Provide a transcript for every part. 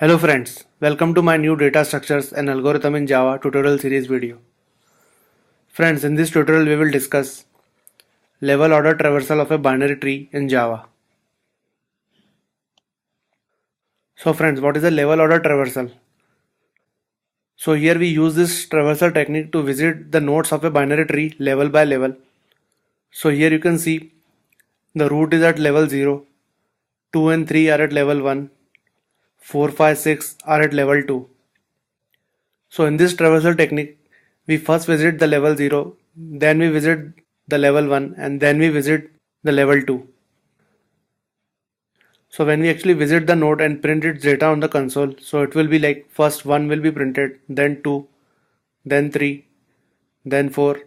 Hello friends, welcome to my new data structures and algorithm in Java tutorial series video. Friends, in this tutorial we will discuss level order traversal of a binary tree in Java. So friends, what is a level order traversal? So here we use this traversal technique to visit the nodes of a binary tree level by level. So here you can see the root is at level 0, 2 and 3 are at level 1, 4, 5, 6 are at level 2. So in this traversal technique, we first visit the level 0, then we visit the level 1 and then we visit the level 2. So when we actually visit the node and print its data on the console, so it will be like first 1 will be printed, then 2, then 3, then 4,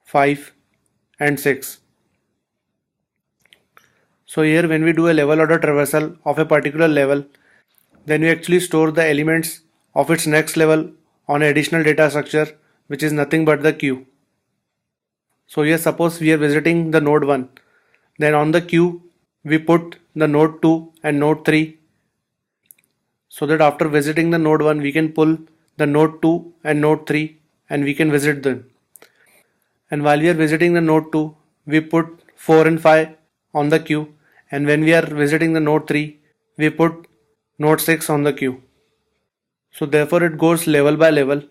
5 and 6. So here when we do a level order traversal of a particular level, then we actually store the elements of its next level on an additional data structure which is nothing but the queue. So here suppose we are visiting the node 1, then on the queue we put the node 2 and node 3 so that after visiting the node 1 we can pull the node 2 and node 3 and we can visit them. And while we are visiting the node 2 we put 4 and 5 on the queue, and when we are visiting the node 3 we put node 6 on the queue. So therefore it goes level by level,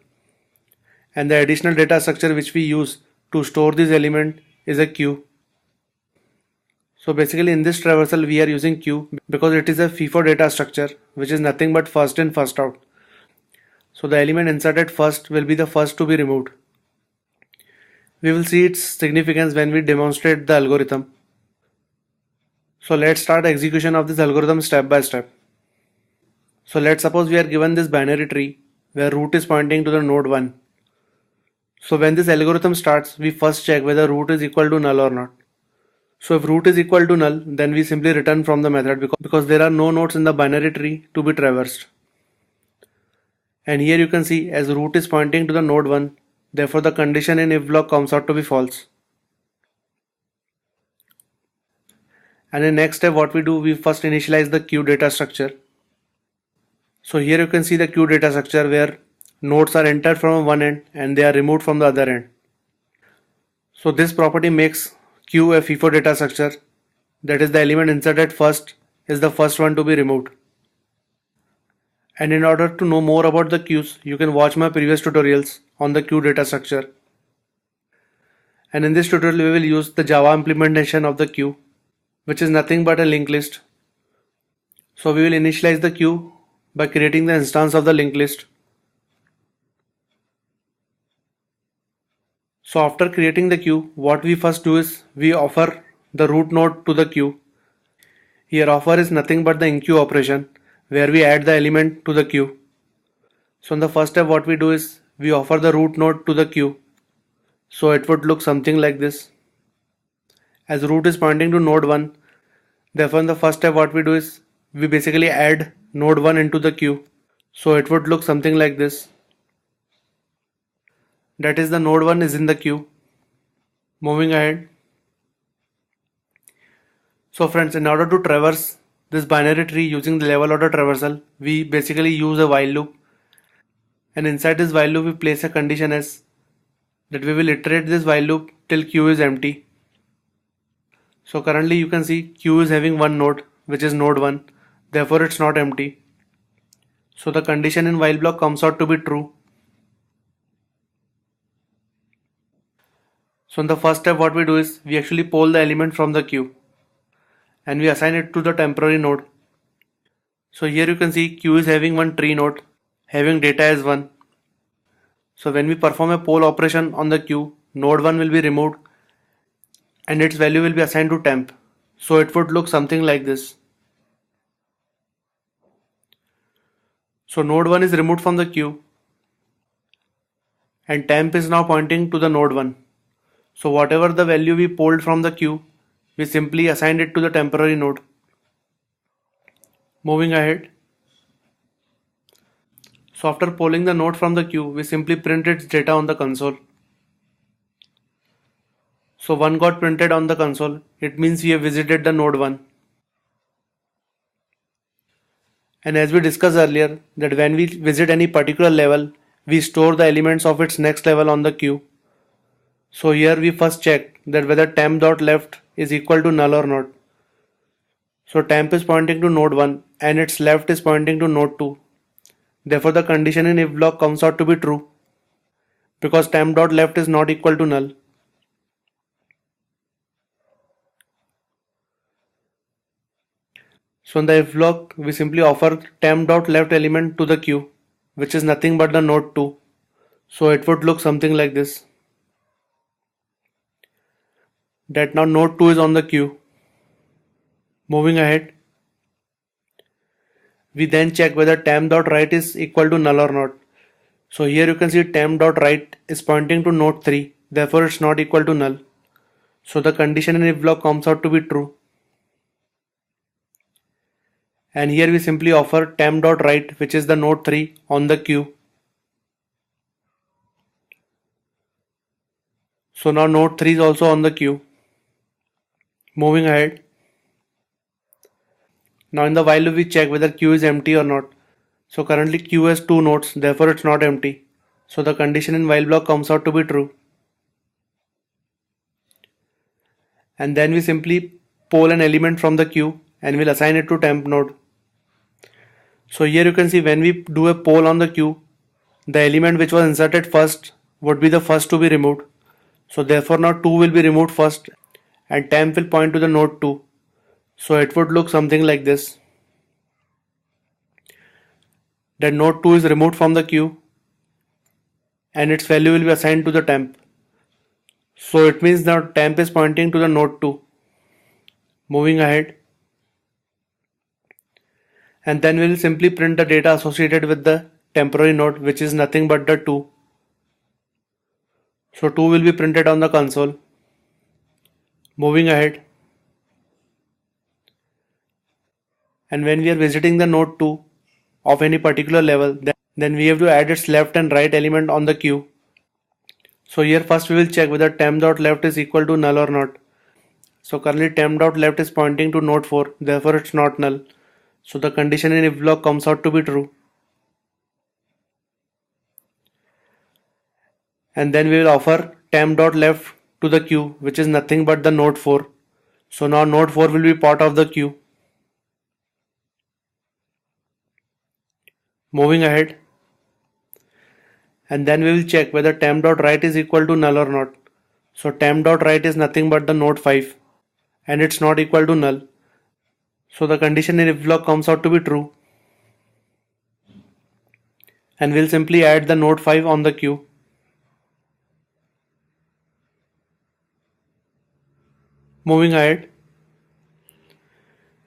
and the additional data structure which we use to store this element is a queue. So basically in this traversal we are using queue because it is a FIFO data structure which is nothing but first in first out. So the element inserted first will be the first to be removed. We will see its significance when we demonstrate the algorithm. So let's start execution of this algorithm step by step. So let's suppose we are given this binary tree where root is pointing to the node 1. So when this algorithm starts, we first check whether root is equal to null or not. So if root is equal to null, then we simply return from the method because there are no nodes in the binary tree to be traversed. And here you can see as root is pointing to the node 1, therefore the condition in if block comes out to be false. And in next step what we do, we first initialize the queue data structure. So here you can see the queue data structure where nodes are entered from one end and they are removed from the other end. So this property makes queue a FIFO data structure, that is the element inserted first is the first one to be removed. And in order to know more about the queues, you can watch my previous tutorials on the queue data structure. And in this tutorial we will use the Java implementation of the queue, which is nothing but a linked list. So we will initialize the queue by creating the instance of the linked list. So after creating the queue, what we first do is we offer the root node to the queue. Here offer is nothing but the enqueue operation where we add the element to the queue. So in the first step what we do is we offer the root node to the queue. So it would look something like this. As root is pointing to node 1, therefore in the first step what we do is we basically add node 1 into the queue. So it would look something like this. That is the node 1 is in the queue. Moving ahead. So friends, in order to traverse this binary tree using the level order traversal, we basically use a while loop. And inside this while loop we place a condition as that we will iterate this while loop till queue is empty. So currently you can see queue is having one node which is node 1, therefore it's not empty. So the condition in while block comes out to be true. So in the first step what we do is we actually pull the element from the queue and we assign it to the temporary node. So here you can see queue is having one tree node having data as 1. So when we perform a poll operation on the queue, node 1 will be removed and its value will be assigned to temp. So it would look something like this. So node 1 is removed from the queue and temp is now pointing to the node 1. So whatever the value we pulled from the queue, we simply assigned it to the temporary node. Moving ahead. So after pulling the node from the queue, we simply print its data on the console. So 1 got printed on the console, it means we have visited the node 1. And as we discussed earlier, that when we visit any particular level, we store the elements of its next level on the queue. So here we first check that whether temp.left is equal to null or not. So temp is pointing to node 1 and its left is pointing to node 2. Therefore the condition in if block comes out to be true because temp.left is not equal to null. So in the if block we simply offer temp.left element to the queue, which is nothing but the node 2. So it would look something like this. That now node 2 is on the queue. Moving ahead, we then check whether temp.right is equal to null or not. So here you can see temp.right is pointing to node 3, therefore it's not equal to null. So the condition in if block comes out to be true. And here we simply offer temp.right, which is the node 3 on the queue. So now node 3 is also on the queue. Moving ahead. Now in the while loop we check whether queue is empty or not. So currently queue has 2 nodes, therefore it's not empty. So the condition in while block comes out to be true. And then we simply poll an element from the queue and we'll assign it to temp node. So here you can see when we do a poll on the queue, the element which was inserted first would be the first to be removed. So therefore now 2 will be removed first and temp will point to the node 2. So it would look something like this. That node 2 is removed from the queue and its value will be assigned to the temp. So it means now temp is pointing to the node 2. Moving ahead. And then we will simply print the data associated with the temporary node, which is nothing but the 2. So 2 will be printed on the console. Moving ahead. And when we are visiting the node 2 of any particular level, then we have to add its left and right element on the queue. So here first we will check whether temp.left is equal to null or not. So currently temp.left is pointing to node 4, therefore it's not null. So the condition in if block comes out to be true. And then we will offer temp.left to the queue, which is nothing but the node 4. So now node 4 will be part of the queue. Moving ahead. And then we will check whether temp.right is equal to null or not. So temp.right is nothing but the node 5 and it's not equal to null. So the condition in if block comes out to be true. And we'll simply add the node 5 on the queue. Moving ahead.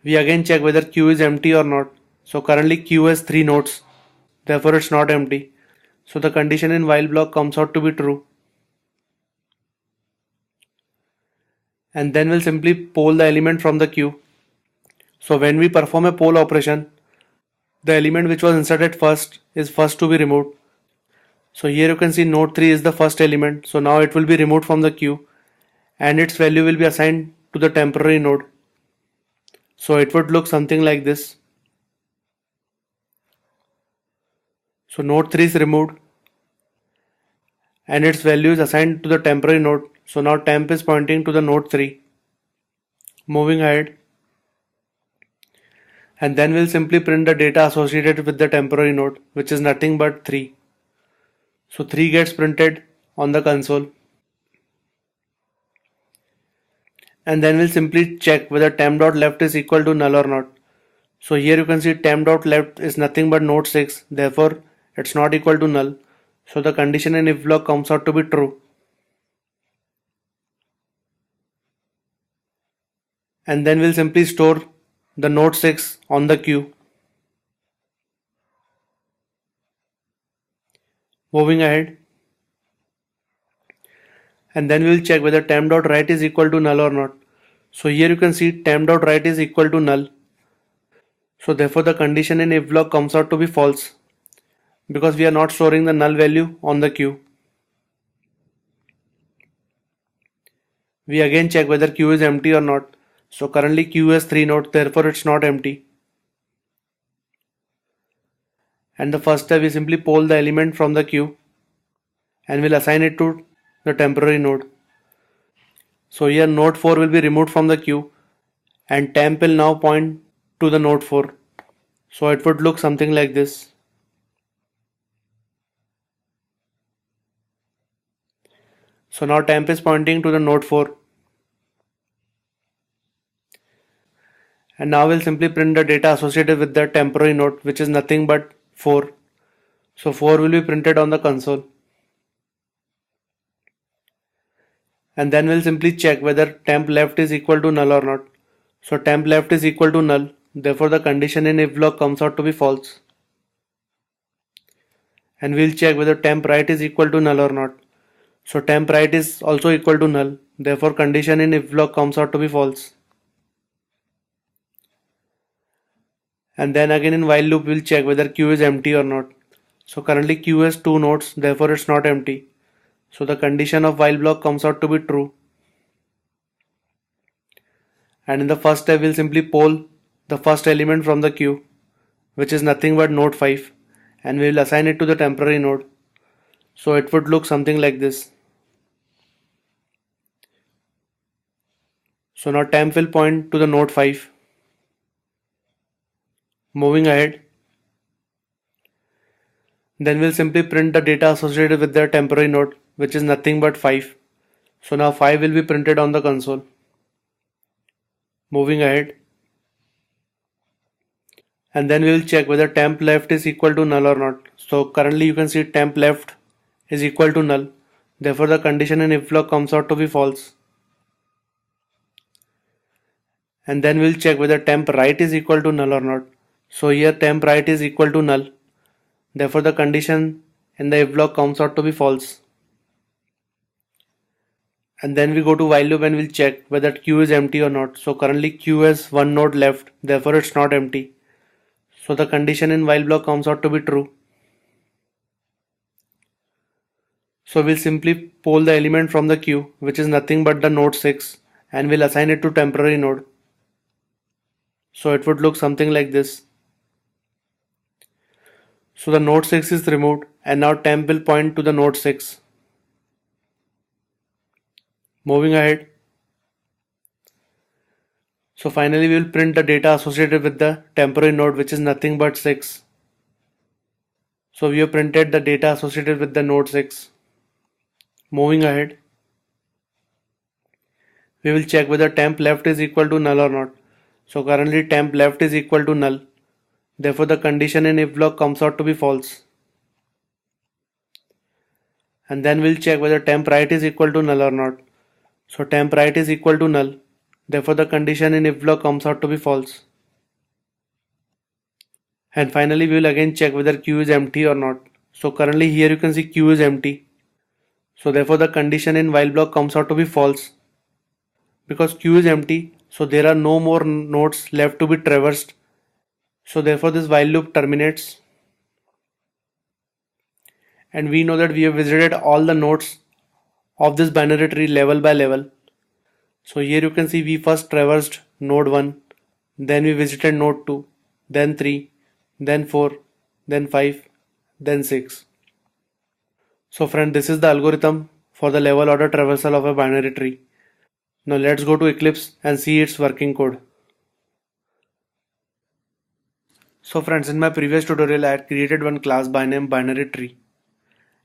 We again check whether queue is empty or not. So currently queue has 3 nodes, therefore it's not empty. So the condition in while block comes out to be true. And then we'll simply poll the element from the queue. So when we perform a poll operation, the element which was inserted first is first to be removed. So here you can see node 3 is the first element. So now it will be removed from the queue and its value will be assigned to the temporary node. So it would look something like this. So node 3 is removed and its value is assigned to the temporary node. So now temp is pointing to the node 3. Moving ahead. And then we'll simply print the data associated with the temporary node, which is nothing but 3. So 3 gets printed on the console. And then we'll simply check whether temp.left is equal to null or not. So here you can see temp.left is nothing but node 6, therefore it's not equal to null. So the condition in if block comes out to be true. And then we'll simply store the node 6 on the queue. Moving ahead. And then we'll check whether temp.right is equal to null or not. So here you can see temp.right is equal to null. So therefore the condition in if block comes out to be false because we are not storing the null value on the queue. We again check whether queue is empty or not. So currently queue has 3 nodes, therefore it's not empty. And the first step, we simply pull the element from the queue and we'll assign it to the temporary node. So here node 4 will be removed from the queue and temp will now point to the node 4. So it would look something like this. So now temp is pointing to the node 4. And now we'll simply print the data associated with the temporary node, which is nothing but 4. So 4 will be printed on the console. And then we'll simply check whether temp left is equal to null or not. So temp left is equal to null, therefore the condition in if block comes out to be false. And we'll check whether temp right is equal to null or not. So temp right is also equal to null, therefore condition in if block comes out to be false. And then again in while loop we'll check whether queue is empty or not. So currently queue has 2 nodes, therefore it's not empty. So the condition of while block comes out to be true. And in the first step we'll simply poll the first element from the queue, which is nothing but node 5, and we will assign it to the temporary node. So it would look something like this. So now temp will point to the node 5. Moving ahead, then we'll simply print the data associated with the temporary node, which is nothing but 5. So now 5 will be printed on the console. Moving ahead, and then we will check whether temp left is equal to null or not. So currently you can see temp left is equal to null, therefore the condition in if block comes out to be false. And then we'll check whether temp right is equal to null or not. So here temp right is equal to null, therefore the condition in the if block comes out to be false. And then we go to while loop and we'll check whether queue is empty or not. So currently queue has 1 node left, therefore it's not empty. So the condition in while block comes out to be true. So we'll simply pull the element from the queue, which is nothing but the node 6, and we'll assign it to temporary node. So it would look something like this. So the node 6 is removed and now temp will point to the node 6. Moving ahead. So finally we will print the data associated with the temporary node, which is nothing but 6. So we have printed the data associated with the node 6. Moving ahead, we will check whether temp left is equal to null or not. So currently temp left is equal to null, therefore the condition in if block comes out to be false. And then we'll check whether temp right is equal to null or not. So temp right is equal to null, therefore the condition in if block comes out to be false. And finally we will again check whether queue is empty or not. So currently here you can see queue is empty. So therefore the condition in while block comes out to be false. Because queue is empty, so there are no more nodes left to be traversed. So therefore this while loop terminates. And we know that we have visited all the nodes of this binary tree level by level. So here you can see we first traversed node 1, then we visited node 2, then 3, then 4, then 5, then 6. So friend, this is the algorithm for the level order traversal of a binary tree. Now let's go to Eclipse and see its working code. So friends, in my previous tutorial I had created one class by name binary tree,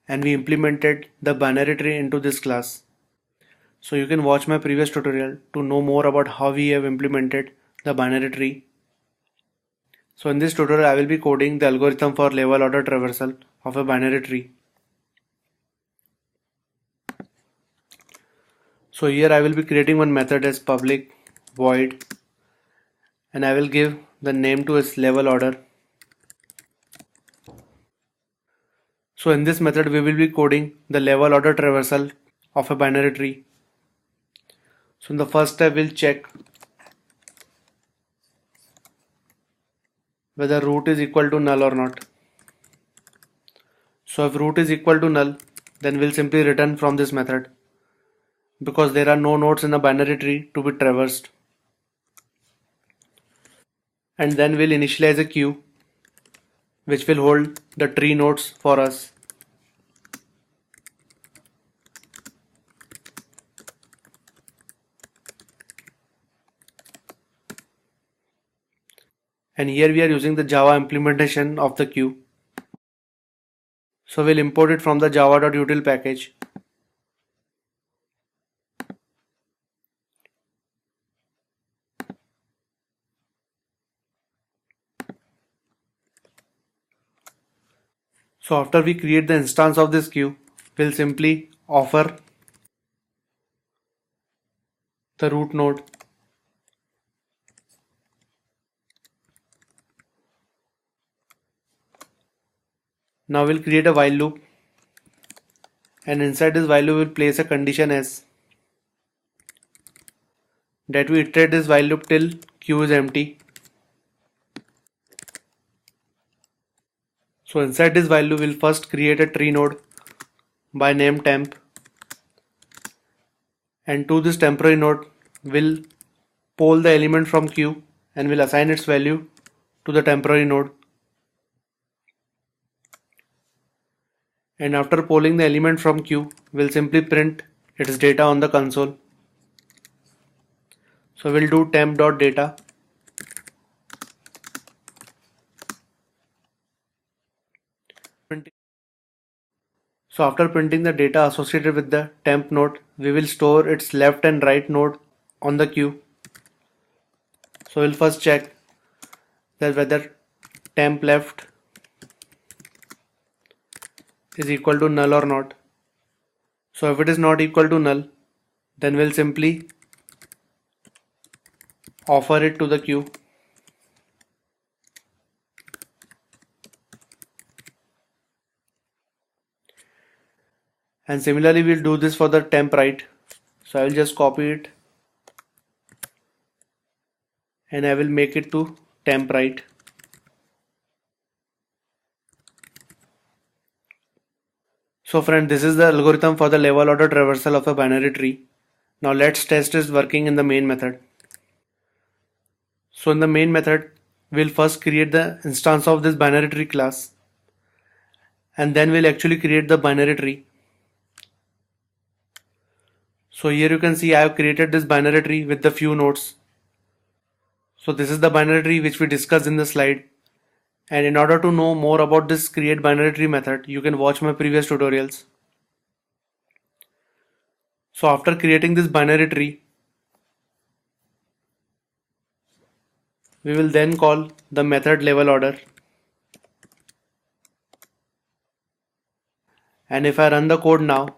and we implemented the binary tree into this class. So you can watch my previous tutorial to know more about how we have implemented the binary tree. So in this tutorial I will be coding the algorithm for level order traversal of a binary tree. So here I will be creating one method as public void, and I will give the name to its level order. So in this method we will be coding the level order traversal of a binary tree. So in the first step we'll check whether root is equal to null or not. So if root is equal to null, then we'll simply return from this method, because there are no nodes in the binary tree to be traversed. And then we'll initialize a queue, which will hold the tree nodes for us. And here we are using the Java implementation of the queue. So we'll import it from the java.util package. So after we create the instance of this queue, we'll simply offer the root node. Now we'll create a while loop, and inside this while loop we'll place a condition as that we iterate this while loop till queue is empty. So inside this while loop we'll first create a tree node by name temp, and to this temporary node we'll poll the element from queue and we'll assign its value to the temporary node. And after polling the element from queue, we'll simply print its data on the console. So we'll do temp.data. So after printing the data associated with the temp node, we will store its left and right node on the queue. So we'll first check that whether temp left is equal to null or not. So if it is not equal to null, then we'll simply offer it to the queue. And similarly we'll do this for the temp right. So I will just copy it and I will make it to temp right. So friend, this is the algorithm for the level order traversal of a binary tree. Now let's test it working in the main method. So in the main method, we'll first create the instance of this binary tree class, and then we'll actually create the binary tree. So here you can see I have created this binary tree with the few nodes. So this is the binary tree which we discussed in the slide. And in order to know more about this create binary tree method, you can watch my previous tutorials. So after creating this binary tree, we will then call the method level order. And if I run the code now,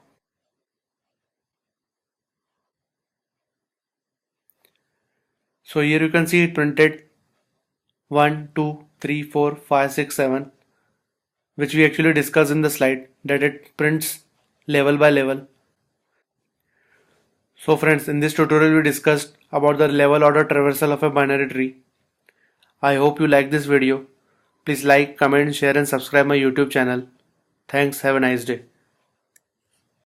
so here you can see it printed 1, 2, 3, 4, 5, 6, 7, which we actually discussed in the slide, that it prints level by level. So friends, in this tutorial we discussed about the level order traversal of a binary tree. I hope you like this video. Please like, comment, share and subscribe my YouTube channel. Thanks, have a nice day.